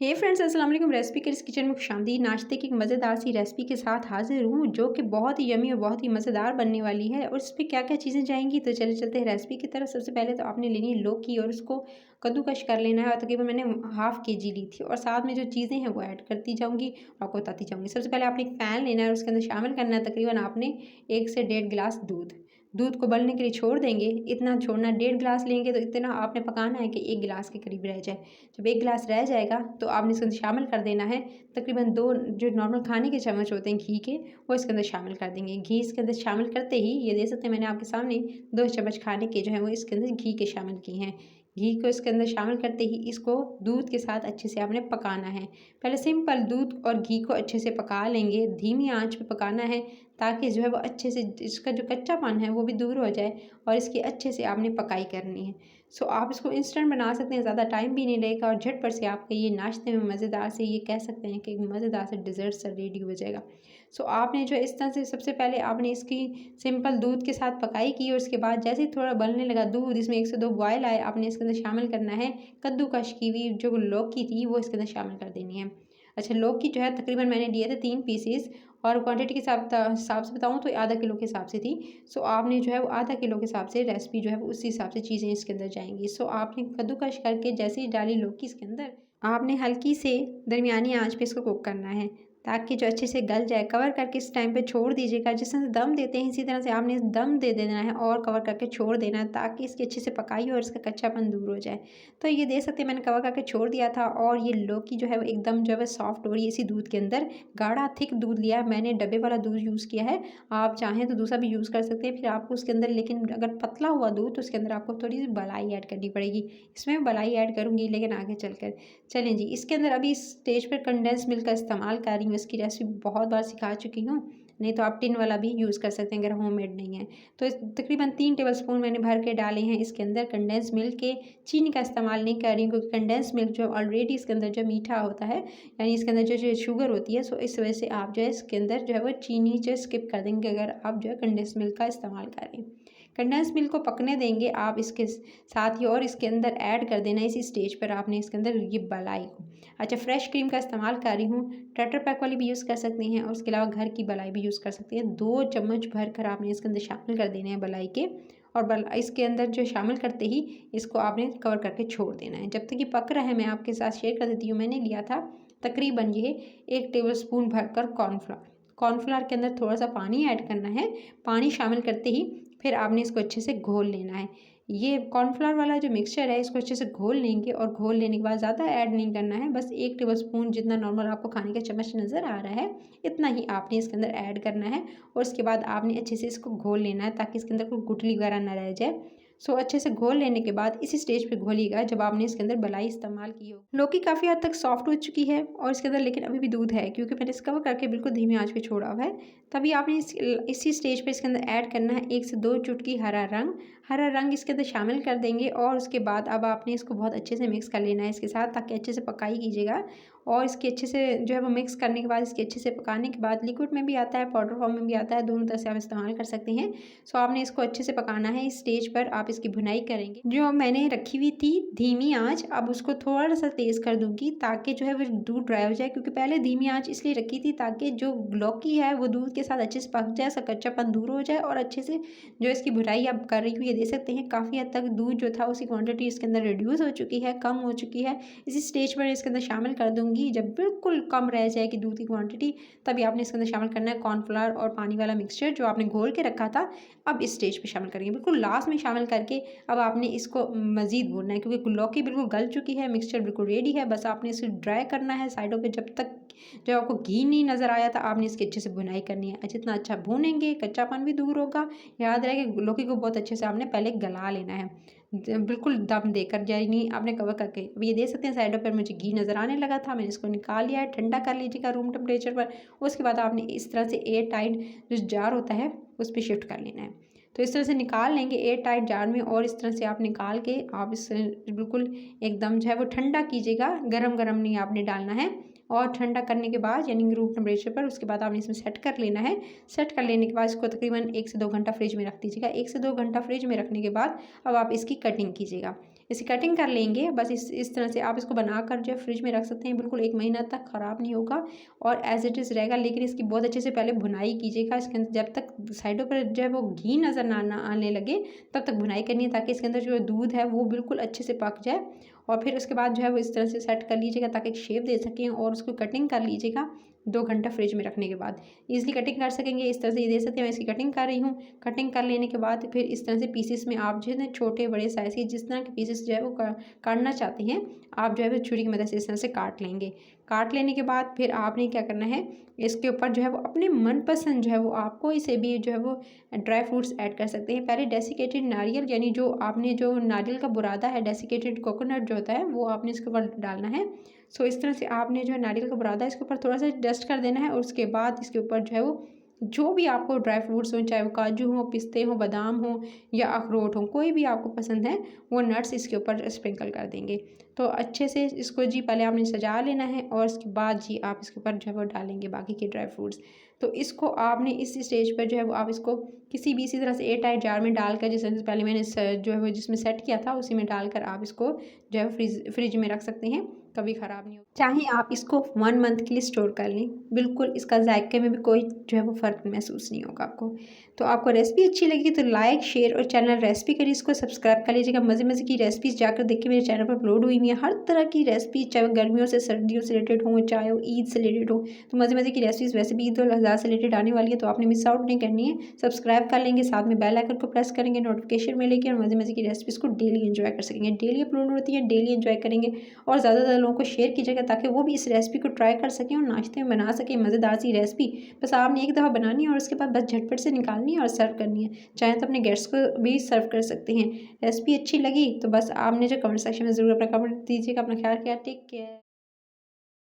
हे friends, अस्सलाम वालेकुम। Recipe के इस किचन में खुशामदीद। नाश्ते की एक मज़ेदार सी रेसिपी के साथ हाजिर हूँ जो कि बहुत ही यमी और बहुत ही मज़ेदार बनने वाली है। और इस पर क्या क्या चीज़ें जाएंगी, तो चले चलते हैं रेसिपी की तरफ। सबसे पहले तो आपने लेनी है लौकी और उसको कद्दूकश कर लेना है। और तकरीबन मैंने हाफ़ केजी ली थी और साथ में जो चीज़ें हैं वो ऐड करती जाऊँगी और आपको बताती जाऊँगी। सबसे पहले आपने एक पैन लेना है और उसके अंदर शामिल करना है तकरीबन आपने 1 से 1.5 गिलास दूध। दूध को उबलने के लिए छोड़ देंगे। इतना छोड़ना, 1.5 गिलास लेंगे तो इतना आपने पकाना है कि 1 गिलास के करीब रह जाए। जब 1 गिलास रह जाएगा तो आपने इसके अंदर शामिल कर देना है तकरीबन 2 जो नॉर्मल खाने के चम्मच होते हैं घी के, वो इसके अंदर शामिल कर देंगे। घी इसके अंदर शामिल करते ही ये देख सकते हैं मैंने आपके सामने 2 चम्मच खाने के जो है वो इसके अंदर घी के शामिल किए हैं। घी को इसके अंदर शामिल करते ही इसको दूध के साथ अच्छे से आपने पकाना है। पहले सिंपल दूध और घी को अच्छे से पका लेंगे, धीमी आंच पे पकाना है ताकि जो है वो अच्छे से इसका जो कच्चापन है वो भी दूर हो जाए और इसकी अच्छे से आपने पकाई करनी है। सो आप इसको इंस्टेंट बना सकते हैं, ज़्यादा टाइम भी नहीं लगेगा और झटपट से आपके ये नाश्ते में मज़ेदार से, ये कह सकते हैं कि मज़ेदार से डिज़र्ट सा रेडी हो जाएगा। सो आपने जो इस तरह से सबसे पहले आपने इसकी सिंपल दूध के साथ पकाई की और उसके बाद जैसे ही थोड़ा उबलने लगा दूध, इसमें 1 से 2 बॉयल आए, आपने इसके अंदर शामिल करना है कद्दूकश की हुई जो लौकी थी वो इसके अंदर शामिल कर देनी है। अच्छा, लौकी जो है तकरीबन मैंने लिए थे 3 पीसेस और क्वांटिटी के हिसाब से बताऊँ तो आधा किलो के हिसाब से थी। सो आपने जो है वो आधा किलो के हिसाब से रेसिपी जो है वो उसी हिसाब से चीज़ें इसके अंदर जाएँगी। सो आपने कद्दूकश करके जैसे ही डाली लौकी इसके अंदर, आपने हल्की से दरमियानी आँच पे इसको कुक करना है ताकि जो अच्छे से गल जाए। कवर करके इस टाइम पे छोड़ दीजिएगा। जिस तरह से दम देते हैं इसी तरह से आपने दम दे देना है और कवर करके छोड़ देना है ताकि इसकी अच्छे से पकाई और इसका कच्चापन दूर हो जाए। तो ये देख सकते हैं मैंने कवर करके छोड़ दिया था और ये लौकी जो है वो एकदम जो है सॉफ्ट हो रही है इसी दूध के अंदर। गाढ़ा थिक दूध लिया है मैंने, डब्बे वाला दूध यूज़ किया है। आप चाहें तो दूसरा भी यूज़ कर सकते हैं। फिर आपको उसके अंदर, लेकिन अगर पतला हुआ दूध तो उसके अंदर आपको थोड़ी सी मलाई ऐड करनी पड़ेगी। इसमें मैं मलाई ऐड करूँगी लेकिन आगे चलकर। चलें जी, इसके अंदर अभी इस स्टेज पर कंडेंस मिल्क का इस्तेमाल कर रही हूँ। इसकी रेसिपी बहुत बार सिखा चुकी हूँ, नहीं तो आप टिन वाला भी यूज़ कर सकते हैं अगर होममेड नहीं है तो। तकरीबन 3 टेबलस्पून मैंने भर के डाले हैं इसके अंदर कंडेंस मिल्क के। चीनी का इस्तेमाल नहीं कर रही हूँ क्योंकि कंडेंस मिल्क जो ऑलरेडी इसके अंदर जो मीठा होता है, यानी इसके अंदर जो शुगर होती है, सो इस वजह से आप जो है इसके अंदर जो है वो चीनी जो स्किप कर देंगे अगर आप जो है कंडेंस मिल्क का इस्तेमाल करें। कंडेंस मिल्क को पकने देंगे आप इसके साथ ही और इसके अंदर ऐड कर देना है इसी स्टेज पर आपने इसके अंदर ये मलाई को। अच्छा, फ्रेश क्रीम का इस्तेमाल कर रही हूँ, टेट्रा पैक वाली भी यूज़ कर सकते हैं और उसके अलावा घर की मलाई भी यूज़ कर सकते हैं। 2 चम्मच भर कर आपने इसके अंदर शामिल कर देने हैं मलाई के और इसके अंदर जो शामिल करते ही इसको आपने कवर करके छोड़ देना है जब तक ये पक रहा है। मैं आपके साथ शेयर कर देती हूँ, मैंने लिया था तकरीबन ये 1 टेबलस्पून भरकर कॉर्नफ्लावर। कॉर्नफ्लावर के अंदर थोड़ा सा पानी ऐड करना है। पानी शामिल करते ही फिर आपने इसको अच्छे से घोल लेना है। ये कॉर्नफ्लावर वाला जो मिक्सचर है इसको अच्छे से घोल लेंगे और घोल लेने के बाद ज़्यादा ऐड नहीं करना है, बस 1 टेबलस्पून जितना नॉर्मल आपको खाने का चम्मच नज़र आ रहा है इतना ही आपने इसके अंदर ऐड करना है। और उसके बाद आपने अच्छे से इसको घोल लेना है ताकि इसके अंदर कोई गुठली वगैरह ना रह जाए। सो अच्छे से घोल लेने के बाद इसी स्टेज पे घोलिएगा जब आपने इसके अंदर मलाई इस्तेमाल की हो। लौकी काफ़ी हद तक सॉफ्ट हो चुकी है और इसके अंदर लेकिन अभी भी दूध है क्योंकि मैंने इसका कवर करके बिल्कुल धीमी आंच पे छोड़ा हुआ है। तभी आपने इसी स्टेज पे इसके अंदर ऐड करना है 1 से 2 चुटकी हरा रंग। हरा रंग इसके अंदर शामिल कर देंगे और उसके बाद अब आपने इसको बहुत अच्छे से मिक्स कर लेना है इसके साथ ताकि अच्छे से पकाई कीजिएगा। और इसके अच्छे से जो है वो मिक्स करने के बाद, इसके अच्छे से पकाने के बाद, लिक्विड में भी आता है पाउडर फॉर्म में भी आता है, दोनों तरह से आप इस्तेमाल कर सकते हैं। सो आपने इसको अच्छे से पकाना है। इस स्टेज पर आप इसकी भुनाई करेंगे। जो मैंने रखी हुई थी धीमी आंच, अब उसको थोड़ा सा तेज़ कर दूंगी ताकि जो है वो दूध ड्राई हो जाए, क्योंकि पहले धीमी आंच इसलिए रखी थी ताकि जो लौकी है वो दूध के साथ अच्छे से पक जाए, इसका कच्चापन दूर हो जाए और अच्छे से जो इसकी भुनाई आप कर रही हूँ। ये दे सकते हैं काफ़ी हद तक दूध जो था उसकी क्वांटिटी इसके अंदर रिड्यूस हो चुकी है, कम हो चुकी है। इसी स्टेज पर इसके अंदर शामिल कर दूंगी। जब बिल्कुल कम रह जाएगी दूध की क्वांटिटी तभी आपने इसके अंदर शामिल करना है कॉर्नफ्लावर और पानी वाला मिक्सचर जो आपने घोल के रखा था। अब इस स्टेज पे शामिल करेंगे, बिल्कुल लास्ट में शामिल करके अब आपने इसको मज़ीद भूनना है क्योंकि लौकी बिल्कुल गल चुकी है, मिक्सचर बिल्कुल रेडी है। बस आपने इसे ड्राई करना है साइडों पे जब तक जो आपको घी नहीं नज़र आया था। आपने इसकी अच्छे से भुनाई करनी है। जितना अच्छा भूनेंगे कच्चापन भी दूर होगा। याद रहे कि लौकी को बहुत अच्छे से आपने पहले गला लेना है, बिल्कुल दम देकर, यानी आपने कवर करके। अब ये देख सकते हैं साइडों पर मुझे घी नज़र आने लगा था, मैंने इसको निकाल लिया है। ठंडा कर लीजिएगा रूम टेम्परेचर पर। उसके बाद आपने इस तरह से एयर टाइट जो जार होता है उस पर शिफ्ट कर लेना है। तो इस तरह से निकाल लेंगे एयर टाइट जार में और इस तरह से आप निकाल के आप इस बिल्कुल एकदम जो है वो ठंडा कीजिएगा, गरम गरम नहीं आपने डालना है। और ठंडा करने के बाद यानी रूम टेम्परेचर पर, उसके बाद आपने इसमें सेट कर लेना है। सेट कर लेने के बाद इसको तकरीबन 1 से 2 घंटा फ्रिज में रख दीजिएगा। 1 से 2 घंटा फ्रिज में रखने के बाद अब आप इसकी कटिंग कीजिएगा। इसे कटिंग कर लेंगे। बस इस तरह से आप इसको बनाकर जो है फ्रिज में रख सकते हैं, बिल्कुल 1 महीना तक ख़राब नहीं होगा और एज़ इट इज़ रहेगा। लेकिन इसकी बहुत अच्छे से पहले भुनाई कीजिएगा। इसके अंदर जब तक साइडों पर जो है वो घी नज़र ना आने लगे तब तक भुनाई करनी है, ताकि इसके अंदर जो दूध है वो बिल्कुल अच्छे से पक जाए। और फिर उसके बाद जो है वो इस तरह से सेट कर लीजिएगा ताकि एक शेप दे सकें, और उसको कटिंग कर लीजिएगा 2 घंटा फ्रिज में रखने के बाद ईज़िली कटिंग कर सकेंगे। इस तरह से ये दे सकते हैं। मैं इसकी कटिंग कर रही हूँ। कटिंग कर लेने के बाद फिर इस तरह से पीसेस में आप जो है ना छोटे बड़े साइज़ के जिस तरह के पीसेस जो है वो काटना चाहते हैं, आप जो है वो छुरी की मदद से इस तरह से काट लेंगे। काट लेने के बाद फिर आपने क्या करना है, इसके ऊपर जो है वो अपने मनपसंद जो है वो आप कोई से भी जो है वो ड्राई फ्रूट्स ऐड कर सकते हैं। पहले डेसिकेटेड नारियल यानी जो आपने जो नारियल का बुरादा है, डेसिकेटेड कोकोनट जो होता है वो आपने इसके ऊपर डालना है। सो इस तरह से आपने जो है नारियल का बुरादा इसके ऊपर थोड़ा सा डस्ट कर देना है, और उसके बाद इसके ऊपर जो है वो जो भी आपको ड्राई फ्रूट्स हों, चाहे वो काजू हों, पिस्ते हों, बादाम हों या अखरोट हों, कोई भी आपको पसंद है वो नट्स इसके ऊपर स्प्रिंकल कर देंगे। तो अच्छे से इसको जी पहले आपने सजा लेना है, और उसके बाद जी आप इसके ऊपर जो है वो डालेंगे बाकी के ड्राई फ्रूट्स। तो इसको आपने इस स्टेज पर जो है वो आप इसको किसी भी इसी तरह से एयर टाइट जार में डालकर, जैसे पहले मैंने जो है वो जिसमें सेट किया था उसी में डालकर आप इसको जो है फ्रिज में रख सकते हैं, कभी ख़राब नहीं होगा। चाहे आप इसको 1 मंथ के लिए स्टोर कर लें, बिल्कुल इसका जायके में भी कोई जो है वो फ़र्क महसूस नहीं होगा आपको। तो आपको रेसिपी अच्छी लगी तो लाइक शेयर और चैनल रेसिपी करिए इसको सब्सक्राइब कर लीजिएगा। मज़े मज़े की रेसिपीज़ जाकर देखिए, मेरे चैनल पर अपलोड हुई हुई है हर तरह की रेसिपी, चाहे वो गर्मियों से सर्दियों से रिलेटेड हो, चाहे वो ईद से रिलेटेड हो। तो मज़े मज़े की रेसिपीज़ वैसे भी ईद उल अज़हा से रिलेटेड आने वाली है, तो आपने मिस आउट नहीं करनी है। सब्सक्राइब कर लेंगे, साथ में बेल आइकन को प्रेस करेंगे, नोटिफिकेशन मिलेगी, और मज़े मज़े की रेसिपीज़ को डेली एंजॉय कर सकेंगे। डेली अपलोड होती है, डेली एंजॉय करेंगे, और ज़्यादा से ज़्यादा लोगों को शेयर कीजिएगा ताकि वो भी इस रेसिपी को ट्राई कर सकें और नाश्ते में बना सकें मज़ेदार सी रेसिपी। बस आपने एक दफ़ा बनानी है और उसके बाद बस झटपट से निकालनी है और सर्व करनी है। चाहे तो अपने गेस्ट्स को भी सर्व कर सकते हैं। रेसिपी अच्छी लगी तो बस आपने जो कमेंट सेक्शन में ज़रूर अपना कमेंट दीजिएगा। अपना ख्याल रखिएगा। Take care.